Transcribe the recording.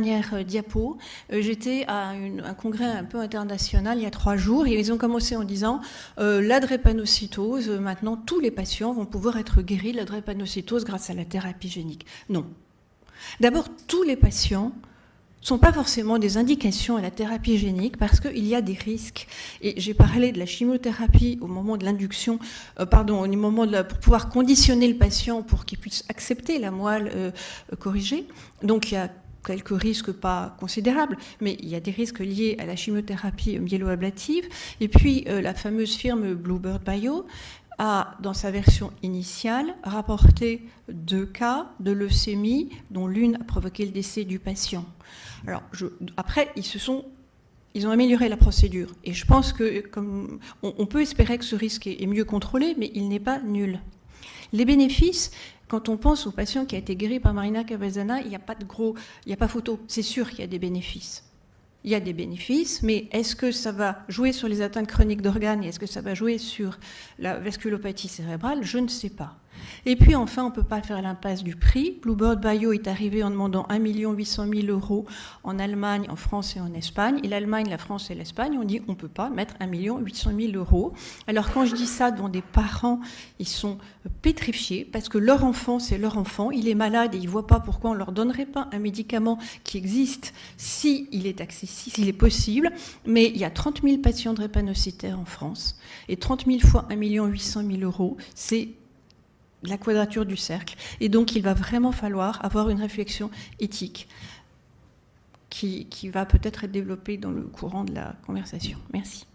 Dernière diapo, j'étais à un congrès un peu international il y a 3 jours et ils ont commencé en disant la drépanocytose, maintenant tous les patients vont pouvoir être guéris de la drépanocytose grâce à la thérapie génique. Non. D'abord, tous les patients ne sont pas forcément des indications à la thérapie génique parce qu'il y a des risques. Et j'ai parlé de la chimiothérapie au moment de l'induction, au moment pour pouvoir conditionner le patient pour qu'il puisse accepter la moelle corrigée. Donc il y a quelques risques pas considérables, mais il y a des risques liés à la chimiothérapie myéloablative. Et puis la fameuse firme Bluebird Bio a, dans sa version initiale, rapporté 2 cas de leucémie, dont l'une a provoqué le décès du patient. Alors, après, ils ont amélioré la procédure. Et je pense que on peut espérer que ce risque est mieux contrôlé, mais il n'est pas nul. Les bénéfices, quand on pense au patient qui a été guéri par Marina Cavazana, il n'y a pas photo. C'est sûr qu'il y a des bénéfices. Il y a des bénéfices, mais est-ce que ça va jouer sur les atteintes chroniques d'organes et est-ce que ça va jouer sur la vasculopathie cérébrale? Je ne sais pas. Et puis enfin, on ne peut pas faire l'impasse du prix. Bluebird Bio est arrivé en demandant 1 800 000 € en Allemagne, en France et en Espagne. Et l'Allemagne, la France et l'Espagne ont dit on ne peut pas mettre 1 800 000 €. Alors quand je dis ça devant des parents, ils sont pétrifiés parce que leur enfant, c'est leur enfant. Il est malade et ils ne voient pas pourquoi on ne leur donnerait pas un médicament qui existe s'il est accessible, s'il est possible. Mais il y a 30 000 patients drépanocytaires en France. Et 30 000 fois 1 800 000 €, c'est la quadrature du cercle. Et donc, il va vraiment falloir avoir une réflexion éthique qui va peut-être être développée dans le courant de la conversation. Merci.